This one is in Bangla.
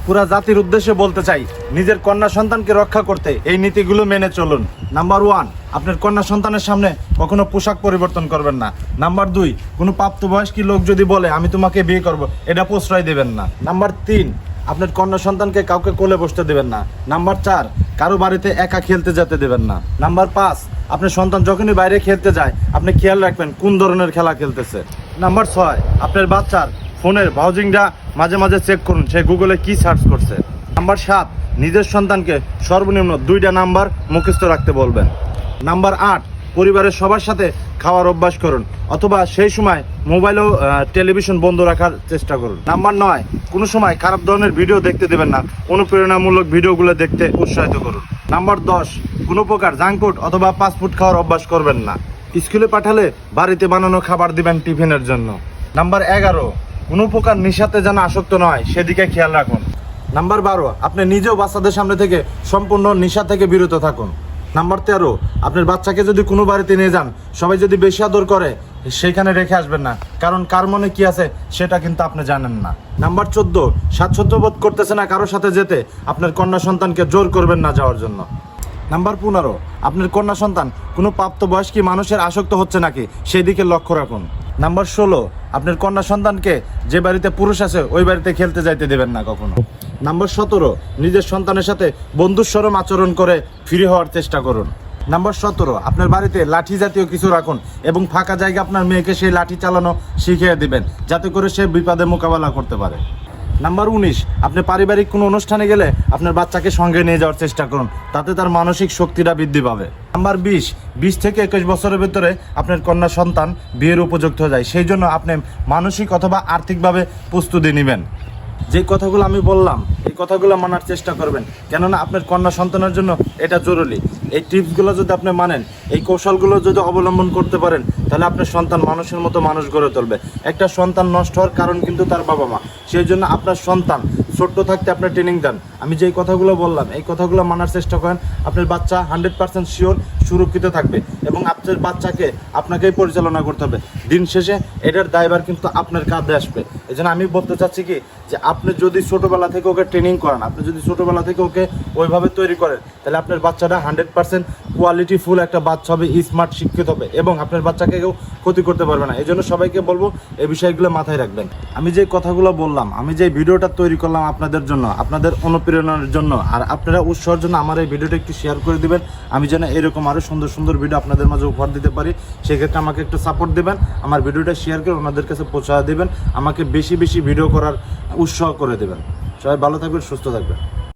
পুরা জাতির উদ্দেশ্যে বলতে চাই, নিজের কন্যা সন্তানকে রক্ষা করতে এই নীতিগুলো মেনে চলুন। নাম্বার 1, আপনার কন্যা সন্তানের সামনে কখনো পোশাক পরিবর্তন করবেন না। নাম্বার 2, কোনো প্রাপ্তবয়স্ক লোক যদি বলে আমি তোমাকে বিয়ে করব, এটা প্রশ্রয় দেবেন না। নাম্বার 3, আপনার কন্যা সন্তানকে কাউকে কোলে বসতে দেবেন না। নাম্বার 4, কারো বাড়িতে একা খেলতে যেতে দেবেন না। নাম্বার 5, আপনার সন্তান যখনই বাইরে খেলতে যায় আপনি খেয়াল রাখবেন কোন ধরনের খেলা খেলতেছে। নাম্বার 6, আপনার বাচ্চার ফোনের ব্রাউজিংটা মাঝে মাঝে চেক করুন, সে গুগলে কি সার্চ করছে। নাম্বার 7, নিজের সন্তানকে সর্বনিম্ন 2টা নাম্বার মুখস্থ রাখতে বলবেন। নাম্বার 8, পরিবারের সবার সাথে খাওয়ার অভ্যাস করুন, অথবা সেই সময় মোবাইল ও টেলিভিশন বন্ধ রাখার চেষ্টা করুন। নাম্বার 9, কোনো সময় খারাপ ধরনের ভিডিও দেখতে দেবেন না, অনুপ্রেরণামূলক ভিডিওগুলো দেখতে উৎসাহিত করুন। নাম্বার 10, কোনো প্রকার জাঙ্ক ফুড অথবা ফাস্ট ফুড খাওয়ার অভ্যাস করবেন না। স্কুলে পাঠালে বাড়িতে বানানো খাবার দিবেন টিফিনের জন্য। নাম্বার 11, কোনো প্রকার নেশাতে যেন আসক্ত নয় সেদিকে খেয়াল রাখুন। নাম্বার 12, আপনি নিজেও বাচ্চাদের সামনে থেকে সম্পূর্ণ নেশা থেকে বিরত থাকুন। নাম্বার 13, আপনার বাচ্চাকে যদি কোনো বাড়িতে নিয়ে যান, সবাই যদি বেশি আদর করে সেইখানে রেখে আসবেন না, কারণ কার মনে কি আছে সেটা কিন্তু আপনি জানেন না। নাম্বার 14, স্বাচ্ছন্দ্য বোধ করতেছে না কারোর সাথে যেতে, আপনার কন্যা সন্তানকে জোর করবেন না যাওয়ার জন্য। নাম্বার 15, আপনার কন্যা সন্তান কোনো প্রাপ্তবয়স্ক মানুষের আসক্ত হচ্ছে নাকি সেই দিকে লক্ষ্য রাখুন। নাম্বার 16, আপনার কন্যা সন্তানকে যে বাড়িতে পুরুষ আছে ওই বাড়িতে খেলতে যাইতে দেবেন না কখনো। নাম্বার 17, নিজের সন্তানের সাথে বন্ধুস্বরম আচরণ করে ফ্রি হওয়ার চেষ্টা করুন। নাম্বার 17, আপনার বাড়িতে লাঠি জাতীয় কিছু রাখুন এবং ফাঁকা জায়গা আপনার মেয়েকে সেই লাঠি চালানো শিখিয়ে দিবেন, যাতে করে সে বিপদে মোকাবেলা করতে পারে। নাম্বার 19, আপনি পারিবারিক কোনো অনুষ্ঠানে গেলে আপনার বাচ্চাকে সঙ্গে নিয়ে যাওয়ার চেষ্টা করুন, তাতে তার মানসিক শক্তিটা বৃদ্ধি পাবে। নাম্বার 20 থেকে 21 বছরের ভিতরে আপনার কন্যা সন্তান বিয়ের উপযুক্ত হয়ে যায়, সেই জন্য আপনি মানসিক অথবা আর্থিকভাবে প্রস্তুতি নেবেন। যে কথাগুলো আমি বললাম এই কথাগুলো মানার চেষ্টা করবেন, কেননা আপনার কন্যা সন্তানের জন্য এটা জরুরি। এই টিপসগুলো যদি আপনি মানেন, এই কৌশলগুলো যদি অবলম্বন করতে পারেন, তাহলে আপনার সন্তান মানুষের মতো মানুষ গড়ে তুলবে। একটা সন্তান নষ্ট হওয়ার কারণ কিন্তু তার বাবা মা, সেই জন্য আপনার সন্তান ছোট্ট থাকতে আপনার ট্রেনিং দেন। আমি যেই কথাগুলো বললাম এই কথাগুলো মানার চেষ্টা করেন, আপনার বাচ্চা 100% শিওর সুরক্ষিত থাকবে এবং আপনার বাচ্চাকে আপনাকেই পরিচালনা করতে হবে। দিন শেষে এটার দায়ভার কিন্তু আপনার কাঁধে আসবে। এই জন্য আমি বলতে চাচ্ছি কি, যে আপনি যদি ছোটোবেলা থেকে ওকে ট্রেনিং করান, আপনি যদি ছোটোবেলা থেকে ওকে ওইভাবে তৈরি করেন, তাহলে আপনার বাচ্চাটা 100% কোয়ালিটিফুল একটা বাচ্চা হবে, স্মার্ট শিক্ষিত হবে এবং আপনার বাচ্চাকে কেউ ক্ষতি করতে পারবে না। এই জন্য সবাইকে বলবো এই বিষয়গুলো মাথায় রাখবেন। আমি যে কথাগুলো বললাম, আমি যে ভিডিওটা তৈরি করলাম আপনাদের জন্য, আপনাদের অনুপ্রেরণার জন্য, আর আপনারা উৎসাহের জন্য আমার এই ভিডিওটা একটু শেয়ার করে দিবেন, আমি যেন এরকম আরও সুন্দর সুন্দর ভিডিও আপনাদের মাঝে উপহার দিতে পারি। সেক্ষেত্রে আমাকে একটু সাপোর্ট দেবেন, আমার ভিডিওটা শেয়ার করে ওনাদের কাছে পৌঁছায় দেবেন, আমাকে বেশি বেশি ভিডিও করার উৎসাহ করে দেবেন। সবাই ভালো থাকবেন, সুস্থ থাকবেন।